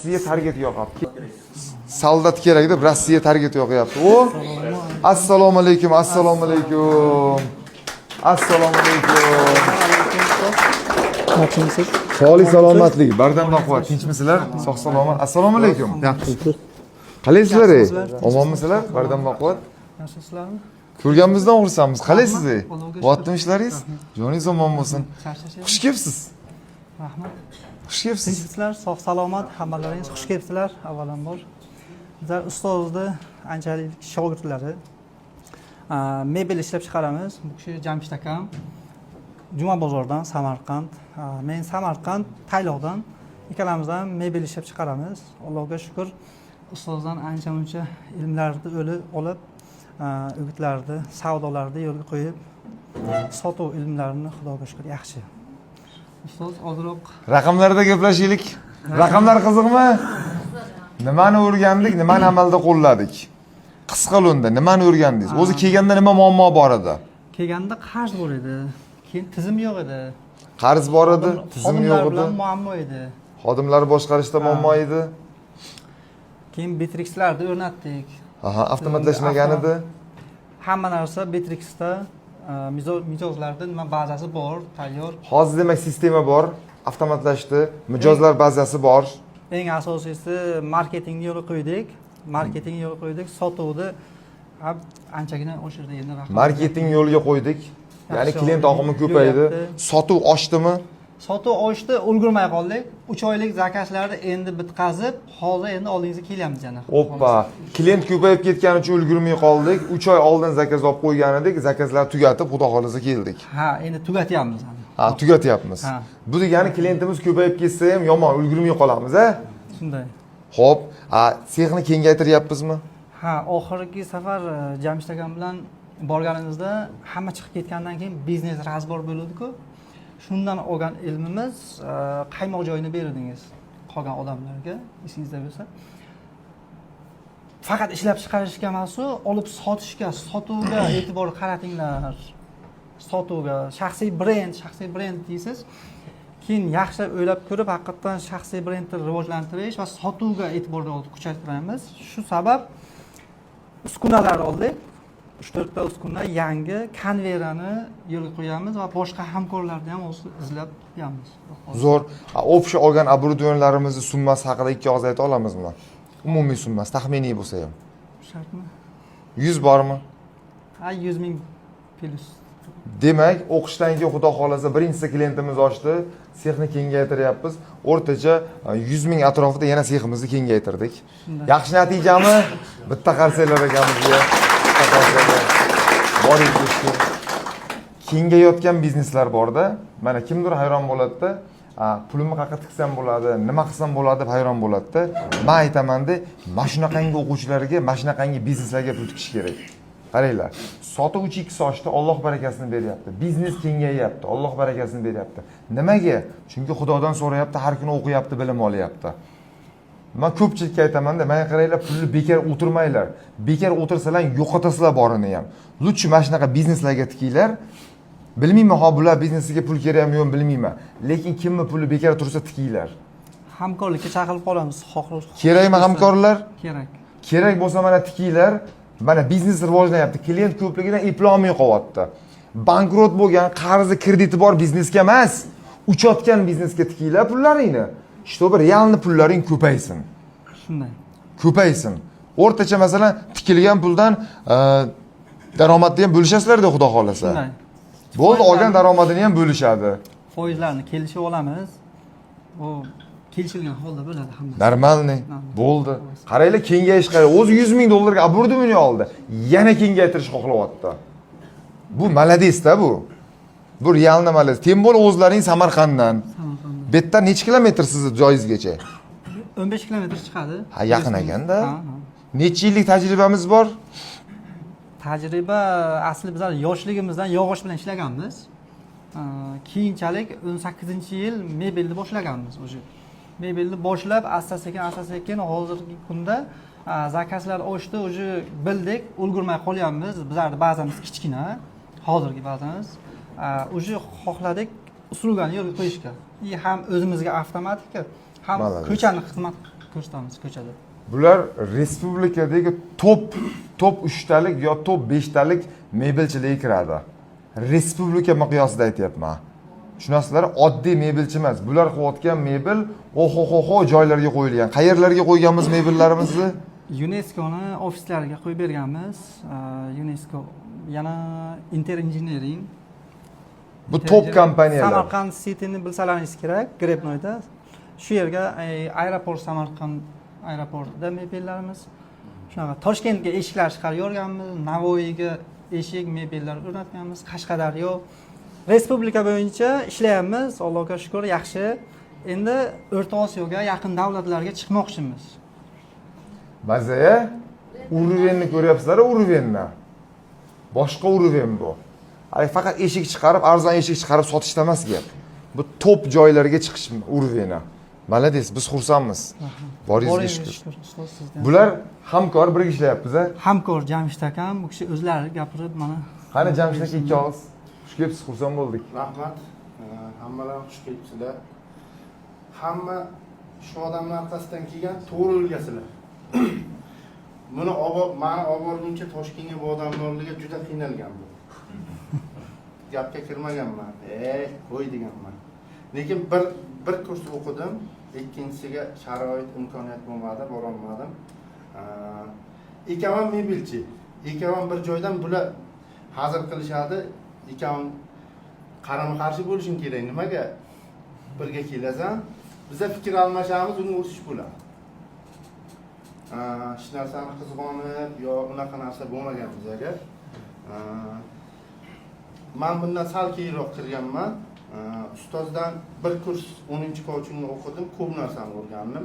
Rossiya target yoqyapti. Soldat kerak deb Rossiya target yoqyapti. O assalomu alaykum, assalomu alaykum. Assalomu alaykum. Yaxshimisiz? Sog'lik salomatlik, bardamda quvvat, tinchmisizlar? Sog' salomat. Assalomu alaykum. Yaxshi. Qalaysizlar? Omonmisizlar? Bardamda quvvat. Yaxshisizlarmi? Ko'rganimizdan xursandmiz. Qalaysiz? Bo'yatdimi ishlaringiz? Joningiz omon bo'lsin. Xush kelibsiz. Rahmat. Xush kelibsiz. Tinchmisizlar? Sog' salomat, hammalaringiz xush kelibsizlar. Avvalambor bizlar ustozni anchalik shogirdlari. Mebel ishlab chiqaramiz. Bu kishi Jamshid akam. Juma bozordan, Samarqand. Men Samarqand, Tayloqdan ikkalamizdan mebel ishlab chiqaramiz. Allohga shukr. Ustozdan ancha-muncha ilmlarni olib, o'gitlarni, savdolarni yo'lga qo'yib, sotuv ilmlarini Xudoga shukr yaxshi. Ustoz ozroq Raqamlarda gaplashaylik. Raqamlar qiziqmi? Nimani o'rgandik, nimani amalda qo'lladik? Qisqa lo'nda nimani o'rgandingiz? O'zi kelganda nima muammo bor edi? kelganda qarz bor edi. Keyin tizim yo'q edi. Qarz bor edi, tizim yo'q edi. bilan muammo edi. Xodimlar boshqarishda muammo edi. Keyin Bitrixlarni o'rnatdik. Aha, avtomatlashmagan edi. Hamma narsa Bitrixda, mijozlarda nima bazasi bor, tayyor. Hozir demak sistema bor, avtomatlashdi, mijozlar bazasi bor. Eng asosiysi marketingni yo'lga qo'ydik. Sotuvni anchagina oshirdi endi. Marketing yo'lga qo'ydik. Ya'ni klient oqimi ko'paydi. Sotuv oshdimi? Sotuv oshdi, ulgurmay qoldik. 3 oylik zakazlarni endi bitkazib, hozir endi oldingizga kelyapmiz yana. Oppa, klient ko'payib ketgani uchun ulgurmay qoldik. 3 oy oldin zakaz olib qo'ygan edik, zakazlar tugatib, xudo xolisa keldik. Ha, endi tugatyapmiz. Ha, tugatyapmiz. Bu degani klientimiz ko'payib ketsa ham yomon ulgurmay qolamiz, a? Shunday. Xo'p, sexni kengaytiryapmizmi? Ha, oxirgi safar Jamshid akam bilan borganimizda hamma chiqib ketgandan keyin biznes razbor bo'ldi-ku. Shundan olgan ilmimiz qaymoq joyini berdingiz qolgan odamlarga, esingizda bo'lsa. Faqat ishlab chiqarishga emas, olib sotishga, sotuvga e'tibor qaratinglar. Sotuvga, shaxsiy brend deysiz. Keyin yaxshi o'ylab ko'rib, haqiqatan shaxsiy brendni rivojlantirish va sotuvga e'tiborni kuchaytiramiz. Shu sabab uskunalar oldik. 3-4 ta uskuna yangi konveyerani yo'lga qo'yamiz va boshqa hamkorlarni ham izlab qo'yamiz. Zo'r. Общий olgan оборудованияlarimizni summasi haqida ikki og'iz ayta olamizmi? Umumiy summasi taxminiy bo'lsa ham. Shartmi? 100 bormi? 100 ming plus. Demak, o'qishdan keyin xudo xolasa birinchi klientimiz ochdi, sexni kengaytiryapmiz. O'rtacha 100 ming atrofida yana seximizni kengaytirdik. Yaxshi natijami? Bitta qarsanglar ekanimizga. Kengayotgan bizneslar borda, mana kimdir hayron bo'ladi-da, pulimni qayerga tiksam bo'ladi, nima qilsam bo'ladi deb hayron bo'ladi-da. Men aytaman-da, mana shunaqangi o'quvchilarga, mana shunaqangi bizneslarga pul tikish kerak. Qaranglar, sotuv 3x oshdi, Alloh barakasini beryapti. Biznes kengayyapti, Alloh barakasini beryapti. Nimaga? Chunki Xudodan so'rayapti, har kuni o'qiyapti, bilim olyapti. Men ko'pchilikka aytaman-da, menga qaranglar, pulni bekor o'tirmanglar. Bekor o'tirsalar yo'qotasizlar borini ham. Lutchi mana shunaqa bizneslarga tikinglar. Bilmayman, bular biznesiga pul kerakmi yo'qmi bilmayman. Lekin kimni puli bekor tursa tikinglar. Hamkorlikka chaqirib qolamiz. Kerakmi hamkorlar? Kerak. Kerak bo'lsa mana tikinglar. Mana biznes rivojlanyapti. Klient ko'pligidan eplolmay qolyapti. Bankrot bo'lgan, qarzi, krediti bor biznesga emas, uchayotgan biznesga tikinglar pullaringni. Чтобы realni pullaring ko'paysin. Shunday. Ko'paysin. O'rtacha masalan tikilgan puldan daromadni ham bo'lishasizlar-da, xudo xolasa. Shunday. Bo'ldi, olgan daromadini ham bo'lishadi. Foizlarni kelishib olamiz. Bu kelishilgan holda bo'ladi hammasi. Normalniy. Bo'ldi. Qaranglar, kengayish qarang. O'zi 100 ming dollarga оборудование oldi. Yana kengaytirish xohlayapti. Bu malades-da bu. Bu realni malades. Tem bo'l o'zlaring Samarqanddan. Bu yerda necha kilometr sizni joyingizgacha? 15 kilometr chiqadi. Ha, yaqin ekanda. Necha yillik tajribamiz bor? Tajriba asli bizlar yoshligimizdan yog'och bilan ishlaganmiz. Keyinchalik 18-yil mebelni boshlaganmiz o'sha. Mebelni boshlab asta-sekin hozirgi kunda zakazlar oshdi, o'sha bildik, ulgurmay qolyapmiz. Bizlarning bazamiz kichkina, hozirgi bazamiz. O'sha xohladik uslugani yo'lga qo'yishga. Ham o'zimizga avtomatika, ham ko'chani xizmat ko'rsatamiz ko'chada. Bular respublikadagi top 3 talik yo top 5 talik mebelchilarga kiradi. Respublika miqyosida aytyapman. Tushunasizlar, oddiy mebelchi emas. Bular qilayotgan mebel oho joylarga qo'yilgan. Qayerlarga qo'yganmiz mebellarimizni? UNESCOni ofislariga qo'yib berganmiz. UNESCO yana Inter Engineering. Bu top kompaniyalar. Samarqand City'ni bilsalaringiz kerak, Grebnoyda. Shu yerga aeroport Samarqand aeroportida mebellarimiz. Shunaqa Toshkentga eshiklar chiqarib yorganmiz, Navoiyga eshik mebellar o'rnatganmiz, Qashqadaryo respublika bo'yicha ishlayapmiz. Allohga shukr, yaxshi. Endi O'rta Osiyoga, yaqin davlatlarga chiqmoqchimiz. Mazaya uruvenni ko'ryapsizlar, uruvenni. Boshqa uruven bu. Faqat eshik chiqarib, arzon eshik chiqarib sotishda emas gap. Bu top joylarga chiqish uruveni. Malades, biz xursandmiz. Boringizga shukur. Bular hamkor birga ishlayapmiz. Hamkor Jamshid akam, bu kishi o'zlari gapirib mana. Qani Jamshid aka ikki og'iz. Xush kelibsiz, xursand bo'ldik. Rahmat. Hammalar xush kelibsizlar. Hamma shu odamlar orqasidan kelgan to'g'ri o'lgasizlar. Buni meni olib borguncha Toshkentga bu odamlarga juda qiynalgan bu. Gapga kirmaganman. Qo'y deganman. Lekin bir kurs o'qidim, ikkinchisiga sharoit, imkoniyat bo'lmadi, bora olmadim. Ikkovi mebelchi. Ikkovi bir joydan bular hazil qilishadi. Ikkovi qarama-qarshi bo'lishing kerak. Nimaga birga kelasan? Biza fikr almashamiz, uni o'sish bo'ladi. Hech narsani qizg'onib yo unaqa narsa bo'lmagan bizaga. Men bundan sal keyinroq kirganman. Ustozdan bir kurs 10-coachingni o'qidim, ko'p narsani o'rgandim.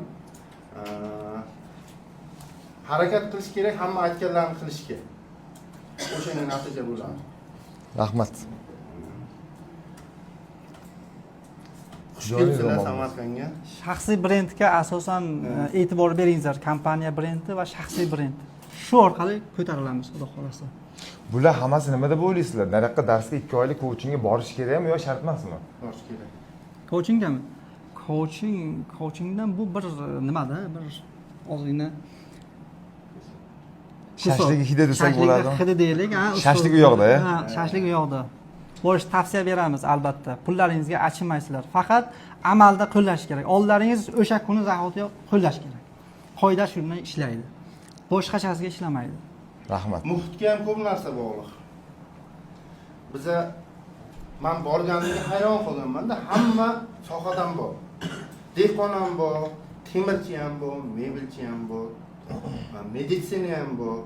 Harakat qilish kerak, hamma aytganlarni qilish kerak. O'shanga natija bo'ladi. Rahmat. Xush kelibsizlar Samarqandga. Shaxsiy brendga asosan e'tibor beringizlar, kompaniya brendi va shaxsiy brend. Shu orqali ko'tarilamiz, xudo xolasa. Bular hammasi nima deb o'ylaysizlar? Nariyoqqa darsga 2 oylik coachingga borish kerakmi yo shart emasmi? Borish kerak. Coachingdami? Coachingdan bu bir nimada, bir ozgina Shashlik hidi desak bo'ladimi? Hidi deylik, ha. Shashlik u yoqda, Ha, shashlik u yoqda. Borish tavsiya beramiz albatta. Pullaringizga achinmaysizlar. Faqat amalda qo'llash kerak. Oldlaringiz o'sha kuni zahotiyoq qo'llash kerak. Qoida shunday ishlaydi. Boshqachasiga ishlamaydi. Rahmat. Muhitga ham ko'p narsa bog'liq. Biza men borganimga hayron qolganman-da, hamma sohadan bor. Dehqon ham bor, temirchi ham bor, mebelchi ham bor, meditsina ham bor.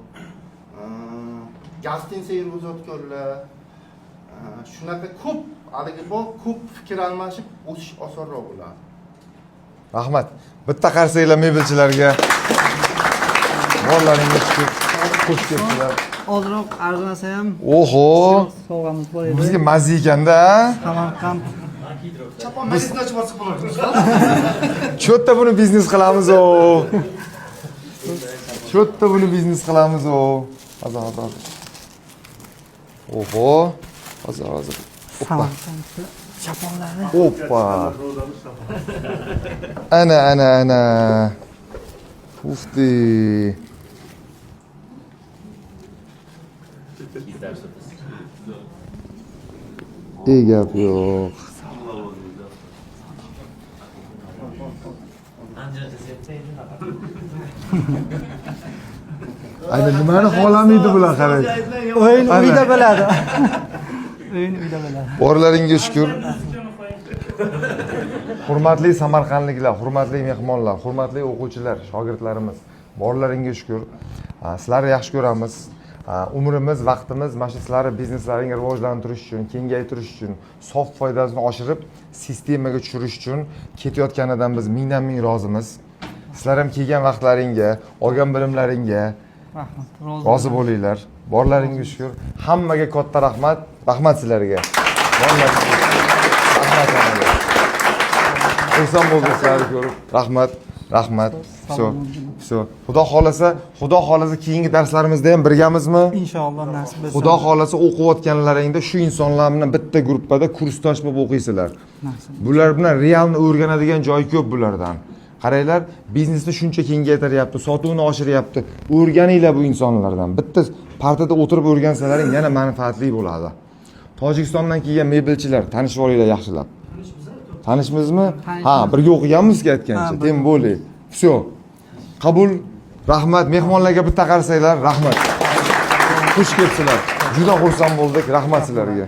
Gastensey ro'zg'orlar. Shunaqa ko'p haligi bor, ko'p fikr almashib o'sish osonroq bo'ladi. Rahmat. Bitta qarsanglar mebelchilarga. Borlaringiz xush kelibsizlar. Ozroq arzonasa ham Oho! sovg'amiz bor edi. Bizga mazza ekanda. Samarqand. Chapon bizneschi bo'lsa bo'ladi. Cho'tta buni biznes qilamiz o. Cho'tta buni biznes qilamiz o. Hozir. Oho! Hozir. Samarqand chaponlari. Oppa. Ana. Ufti. Gap yo'q. Ayni nimani xohlamaydi bular qarang. O'yin uyda bo'ladi. O'yin uyda bo'ladi. Borlaringga shukr. Hurmatli samarqandliklar, hurmatli mehmonlar, hurmatli o'quvchilar, shogirdlarimiz, borlaringga shukr. Sizlarni yaxshi ko'ramiz. Umrimiz, vaqtimiz mana shu sizlarning bizneslaringizni rivojlantirish uchun, kengaytirish uchun, sof foydasini oshirib, sistemaga tushirish uchun ketayotganidan biz mingdan ming rozimiz. Sizlar ham kelgan vaqtlaringga, olgan bilimlaringga Rahmat. rozi bo'linglar. Borlaringga shukr. Hammaga katta rahmat. Rahmat sizlarga. Rahmat. Xursand bo'ldik sizlarni ko'rib. Rahmat. Все. Xudo xolasa keyingi darslarimizda ham birgamizmi? Inshaalloh nasib bo'lsa. Xudo xolasa o'qiyotganlaringda shu insonlar bilan bitta gruppada kursdosh bo'lib o'qiysizlar. Bular bilan realni o'rganadigan joy ko'p bulardan. Qaranglar, biznesni shuncha kengaytiryapti, sotuvni oshiryapti. O'rganinglar bu insonlardan. Bitta partada o'tirib o'rgansalaring yana manfaatli bo'ladi. Tojikistondan kelgan mebelchilar, tanishib olinglar yaxshilab. Tanishmizmi? Ha, birga o'qiganmiz-ku aytgancha. Tem bo'ling. Всё. Qabul. Rahmat. Mehmonlarga bitta qarasanglar, rahmat. Xush kelibsizlar. Juda xursand bo'ldik. Rahmat sizlarga.